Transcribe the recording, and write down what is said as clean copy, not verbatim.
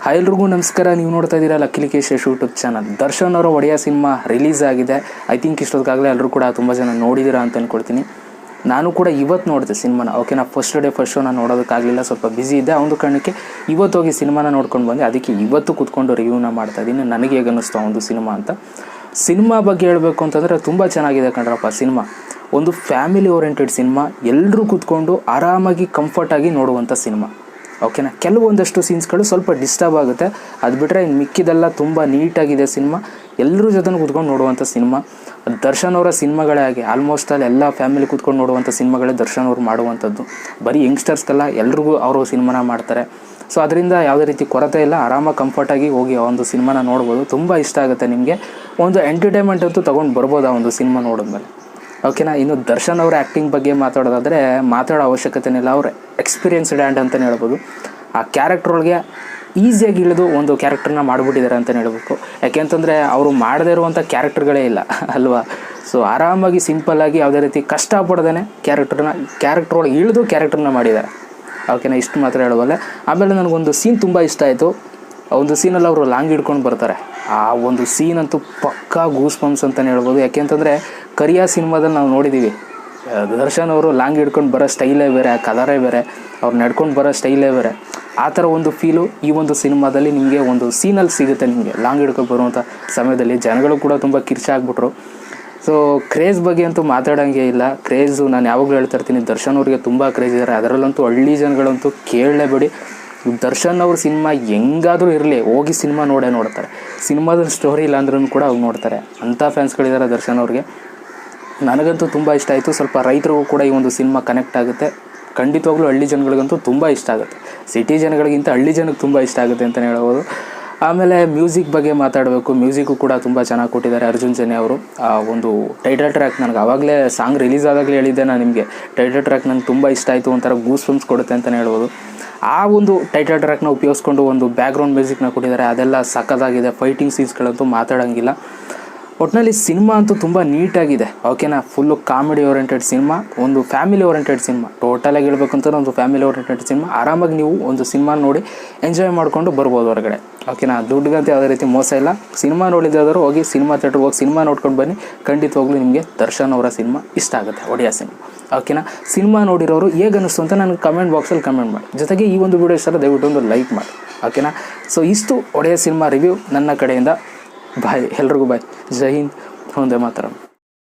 Hi ಎಲ್ರಿಗೂ ನಮಸ್ಕಾರ. ನೀವು ನೋಡ್ತಾ ಇದ್ದೀರಾ ಲಕ್ಕೇಶ್ ಯೂಟ್ಯೂಬ್ ಚಾನಲ್. ದರ್ಶನ್ ಅವರ ಒಡೆಯ ಸಿನಿಮಾ ರಿಲೀಸ್ ಆಗಿದೆ. ಐ ಥಿಂಕ್ ಇಷ್ಟೊತ್ತಾಗಲೇ ಎಲ್ಲರೂ ಕೂಡ ತುಂಬ ಜನ ನೋಡಿದ್ದೀರಾ ಅಂತ ಅಂದ್ಕೊಳ್ತೀನಿ. ನಾನು ಕೂಡ ಇವತ್ತು ನೋಡಿದೆ ಸಿನಿಮಾನ. ಓಕೆನಾ, ಫಸ್ಟ್ ಶೋ ನಾನು ನೋಡೋದಕ್ಕಾಗಲಿಲ್ಲ, ಸ್ವಲ್ಪ ಬ್ಯುಸಿ ಇದ್ದೆ. ಒಂದು ಕಾರಣಕ್ಕೆ ಇವತ್ತು ಹೋಗಿ ಸಿನಿಮಾನ ನೋಡ್ಕೊಂಡು ಬಂದೆ. ಅದಕ್ಕೆ ಇವತ್ತು ಕೂತ್ಕೊಂಡು ರಿವ್ಯೂನ ಮಾಡ್ತಾಯಿದ್ದೀನಿ. ನನಗೆ ಹೇಗೆ ಅನ್ನಿಸ್ತು ಒಂದು ಸಿನಿಮಾ ಅಂತ. ಸಿನಿಮಾ ಬಗ್ಗೆ ಹೇಳಬೇಕು ಅಂತಂದರೆ ತುಂಬ ಚೆನ್ನಾಗಿದೆ ಕಣ್ರಪ್ಪ ಸಿನಿಮಾ. ಒಂದು ಫ್ಯಾಮಿಲಿ ಓರಿಯೆಂಟೆಡ್ ಸಿನಿಮಾ, ಎಲ್ಲರೂ ಕೂತ್ಕೊಂಡು ಆರಾಮಾಗಿ ಕಂಫರ್ಟಾಗಿ ನೋಡುವಂಥ ಸಿನಿಮಾ. ಓಕೆನಾ, ಕೆಲವೊಂದಷ್ಟು ಸೀನ್ಸ್ಗಳು ಸ್ವಲ್ಪ ಡಿಸ್ಟರ್ಬ್ ಆಗುತ್ತೆ, ಅದು ಬಿಟ್ಟರೆ ಇನ್ನು ಮಿಕ್ಕಿದೆಲ್ಲ ತುಂಬ ನೀಟಾಗಿದೆ ಸಿನಿಮಾ. ಎಲ್ಲರೂ ಜೊತೆ ಕೂತ್ಕೊಂಡು ನೋಡುವಂಥ ಸಿನಿಮಾ. ದರ್ಶನ್ ಅವರ ಸಿನಿಮಾಗಳೇ ಆಗಿ ಆಲ್ಮೋಸ್ಟ್ ಅಲ್ಲಿ ಎಲ್ಲ ಫ್ಯಾಮಿಲಿ ಕೂತ್ಕೊಂಡು ನೋಡುವಂಥ ಸಿನಿಮಾಗಳೇ ದರ್ಶನ್ ಅವರು ಮಾಡುವಂಥದ್ದು. ಬರೀ ಯಂಗ್ಸ್ಟರ್ಸ್ಗೆಲ್ಲ ಎಲ್ರಿಗೂ ಅವರು ಸಿನಿಮಾನ ಮಾಡ್ತಾರೆ. ಸೊ ಅದರಿಂದ ಯಾವುದೇ ರೀತಿ ಕೊರತೆ ಇಲ್ಲ, ಆರಾಮಾಗಿ ಕಂಫರ್ಟಾಗಿ ಹೋಗಿ ಆ ಒಂದು ಸಿನಿಮಾನ ನೋಡ್ಬೋದು. ತುಂಬ ಇಷ್ಟ ಆಗುತ್ತೆ ನಿಮಗೆ. ಒಂದು ಎಂಟರ್ಟೈನ್ಮೆಂಟ್ ಅಂತೂ ತೊಗೊಂಡು ಬರ್ಬೋದು ಆ ಒಂದು ಸಿನಿಮಾ ನೋಡಿದ್ಮೇಲೆ. ಓಕೆನಾ, ಇನ್ನು ದರ್ಶನ್ ಅವರ ಆ್ಯಕ್ಟಿಂಗ್ ಬಗ್ಗೆ ಮಾತಾಡೋದಾದರೆ ಮಾತಾಡೋ ಅವಶ್ಯಕತೆನೇ ಇಲ್ಲ. ಅವರು ಎಕ್ಸ್ಪೀರಿಯನ್ಸ್ಡ್ ಹ್ಯಾಂಡ್ ಅಂತಲೇ ಹೇಳ್ಬೋದು. ಆ ಕ್ಯಾರೆಕ್ಟ್ರೊಳಗೆ ಈಸಿಯಾಗಿ ಇಳಿದು ಒಂದು ಕ್ಯಾರೆಕ್ಟರ್ನ ಮಾಡಿಬಿಟ್ಟಿದ್ದಾರೆ ಅಂತಲೇ ಹೇಳ್ಬೇಕು. ಯಾಕೆಂತಂದರೆ ಅವರು ಮಾಡದೇ ಇರುವಂಥ ಕ್ಯಾರೆಕ್ಟರ್ಗಳೇ ಇಲ್ಲ ಅಲ್ವಾ. ಸೊ ಆರಾಮಾಗಿ ಸಿಂಪಲ್ಲಾಗಿ ಯಾವುದೇ ರೀತಿ ಕಷ್ಟಪಡ್ದೇ ಕ್ಯಾರೆಕ್ಟ್ರೊಳಗೆ ಇಳಿದು ಕ್ಯಾರೆಕ್ಟರ್ನ ಮಾಡಿದ್ದಾರೆ. ಓಕೆನಾ, ಇಷ್ಟು ಮಾತ್ರ ಹೇಳಬಲ್ಲೆ. ಆಮೇಲೆ ನನಗೊಂದು ಸೀನ್ ತುಂಬ ಇಷ್ಟ ಆಯಿತು. ಆ ಒಂದು ಸೀನಲ್ಲಿ ಅವರು ಲಾಂಗ್ ಹಿಡ್ಕೊಂಡು ಬರ್ತಾರೆ. ಆ ಒಂದು ಸೀನ್ ಅಂತೂ ಪಕ್ಕಾ ಗೂಸ್ ಬಂಪ್ಸ್ ಅಂತಲೇ ಹೇಳ್ಬೋದು. ಯಾಕೆಂತಂದರೆ ಕರಿಯಾ ಸಿನಿಮಾದಲ್ಲಿ ನಾವು ನೋಡಿದ್ದೀವಿ, ದರ್ಶನ್ ಅವರು ಲಾಂಗ್ ಹಿಡ್ಕೊಂಡು ಬರೋ ಸ್ಟೈಲೇ ಬೇರೆ, ಆ ಕಲರೇ ಬೇರೆ, ಅವ್ರು ನಡ್ಕೊಂಡು ಬರೋ ಸ್ಟೈಲೇ ಬೇರೆ. ಆ ಥರ ಒಂದು ಫೀಲು ಈ ಒಂದು ಸಿನಿಮಾದಲ್ಲಿ ನಿಮಗೆ ಒಂದು ಸೀನಲ್ಲಿ ಸಿಗುತ್ತೆ. ನಿಮಗೆ ಲಾಂಗ್ ಹಿಡ್ಕೊಂಡು ಬರುವಂಥ ಸಮಯದಲ್ಲಿ ಜನಗಳು ಕೂಡ ತುಂಬ ಕಿರ್ಚಾಗ್ಬಿಟ್ರು. ಸೊ ಕ್ರೇಜ್ ಬಗ್ಗೆ ಅಂತೂ ಮಾತಾಡೋಂಗೆ ಇಲ್ಲ. ಕ್ರೇಜು ನಾನು ಯಾವಾಗಲೂ ಹೇಳ್ತಾ ಇರ್ತೀನಿ, ದರ್ಶನ್ ಅವ್ರಿಗೆ ತುಂಬ ಕ್ರೇಜ್ ಇದ್ದಾರೆ. ಅದರಲ್ಲಂತೂ ಹಳ್ಳಿ ಜನಗಳಂತೂ ಕೇಳಲೇಬೇಡಿ. ದರ್ಶನ್ ಅವ್ರ ಸಿನಿಮಾ ಹೆಂಗಾದರೂ ಇರಲಿ, ಹೋಗಿ ಸಿನಿಮಾ ನೋಡ್ತಾರೆ. ಸಿನಿಮಾದ ಸ್ಟೋರಿ ಇಲ್ಲ ಅಂದ್ರೂ ಕೂಡ ಅವ್ರು ನೋಡ್ತಾರೆ. ಅಂಥ ಫ್ಯಾನ್ಸ್ಗಳಿದ್ದಾರೆ ದರ್ಶನ್ ಅವ್ರಿಗೆ. ನನಗಂತೂ ತುಂಬ ಇಷ್ಟ ಆಯಿತು. ಸ್ವಲ್ಪ ರೈತರಿಗೂ ಕೂಡ ಈ ಒಂದು ಸಿನಿಮಾ ಕನೆಕ್ಟ್ ಆಗುತ್ತೆ. ಖಂಡಿತವಾಗ್ಲೂ ಹಳ್ಳಿ ಜನಗಳಿಗಂತೂ ತುಂಬ ಇಷ್ಟ ಆಗುತ್ತೆ. ಸಿಟಿ ಜನಗಳಿಗಿಂತ ಹಳ್ಳಿ ಜನಕ್ಕೆ ತುಂಬ ಇಷ್ಟ ಆಗುತ್ತೆ ಅಂತಲೇ ಹೇಳ್ಬೋದು. ಆಮೇಲೆ ಮ್ಯೂಸಿಕ್ ಬಗ್ಗೆ ಮಾತಾಡಬೇಕು. ಮ್ಯೂಸಿಕ್ಕು ಕೂಡ ತುಂಬ ಚೆನ್ನಾಗಿ ಕೊಟ್ಟಿದ್ದಾರೆ ಅರ್ಜುನ್ ಜನ್ಯ ಅವರು. ಒಂದು ಟೈಟಲ್ ಟ್ರ್ಯಾಕ್ ನನಗೆ ಆವಾಗಲೇ ಸಾಂಗ್ ರಿಲೀಸ್ ಆದಾಗಲೇ ಹೇಳಿದ್ದೆ ನಾನು ನಿಮಗೆ, ಟೈಟಲ್ ಟ್ರ್ಯಾಕ್ ನನಗೆ ತುಂಬ ಇಷ್ಟ ಆಯಿತು, ಒಂಥರ ಗೂಸ್ ಬಂಪ್ಸ್ ಕೊಡುತ್ತೆ ಅಂತಲೇ ಹೇಳ್ಬೋದು. ಆ ಒಂದು ಟೈಟಲ್ ಟ್ರ್ಯಾಕ್ನ ಉಪಯೋಗಿಸ್ಕೊಂಡು ಒಂದು ಬ್ಯಾಕ್ಗ್ರೌಂಡ್ ಮ್ಯೂಸಿಕ್ನ ಕೊಟ್ಟಿದ್ದಾರೆ. ಅದೆಲ್ಲ ಸಖತ್ತಾಗಿದೆ. ಫೈಟಿಂಗ್ ಸೀನ್ಸ್ಗಳಂತೂ ಮಾತಾಡೋಂಗಿಲ್ಲ. ಒಟ್ಟಿನಲ್ಲಿ ಸಿನಿಮಾ ಅಂತೂ ತುಂಬ ನೀಟಾಗಿದೆ. ಓಕೆನಾ, ಫುಲ್ಲು ಕಾಮಿಡಿ ಓರಿಯೆಂಟೆಡ್ ಸಿನಿಮಾ, ಒಂದು ಫ್ಯಾಮಿಲಿ ಓರಿಯೆಂಟೆಡ್ ಸಿನಿಮಾ. ಟೋಟಲಾಗಿ ಹೇಳ್ಬೇಕಂತಂದ್ರೆ ಒಂದು ಫ್ಯಾಮಿಲಿ ಓರಿಯೆಂಟೆಡ್ ಸಿನಿಮಾ. ಆರಾಮಾಗಿ ನೀವು ಒಂದು ಸಿನಿಮಾ ನೋಡಿ ಎಂಜಾಯ್ ಮಾಡಿಕೊಂಡು ಬರ್ಬೋದು ಹೊರಗಡೆ. ಓಕೆನಾ, ದುಡ್ಡುಗಂತ ಯಾವುದೇ ರೀತಿ ಮೋಸ ಇಲ್ಲ. ಸಿನಿಮಾ ನೋಡಿದ್ದಾದರೂ ಹೋಗಿ ಸಿನಿಮಾ ಥಿಯೇಟ್ರಿಗೆ ಹೋಗಿ ಸಿನಿಮಾ ನೋಡ್ಕೊಂಡು ಬನ್ನಿ. ಖಂಡಿತವಾಗ್ಲೂ ನಿಮಗೆ ದರ್ಶನ್ ಅವರ ಸಿನಿಮಾ ಇಷ್ಟ ಆಗುತ್ತೆ, ಒಡೆಯ ಸಿನಿಮಾ. ಓಕೆನಾ, ಸಿನಿಮಾ ನೋಡಿರೋರು ಹೇಗೆ ಅನ್ನಿಸ್ತು ಅಂತ ನನಗೆ ಕಮೆಂಟ್ ಬಾಕ್ಸಲ್ಲಿ ಕಮೆಂಟ್ ಮಾಡಿ. ಜೊತೆಗೆ ಈ ಒಂದು ವಿಡಿಯೋ ಇಷ್ಟ ದಯವಿಟ್ಟು ಒಂದು ಲೈಕ್ ಮಾಡಿ. ಓಕೆನಾ, ಸೊ ಇಷ್ಟು ಒಡೆಯ ಸಿನಿಮಾ ರಿವ್ಯೂ ನನ್ನ ಕಡೆಯಿಂದ. ಬಾಯ್, ಎಲ್ರಿಗೂ ಬಾಯ್. ಜೈ ಹಿಂದ್, ಒಂದೇ ಮಾತರಂ.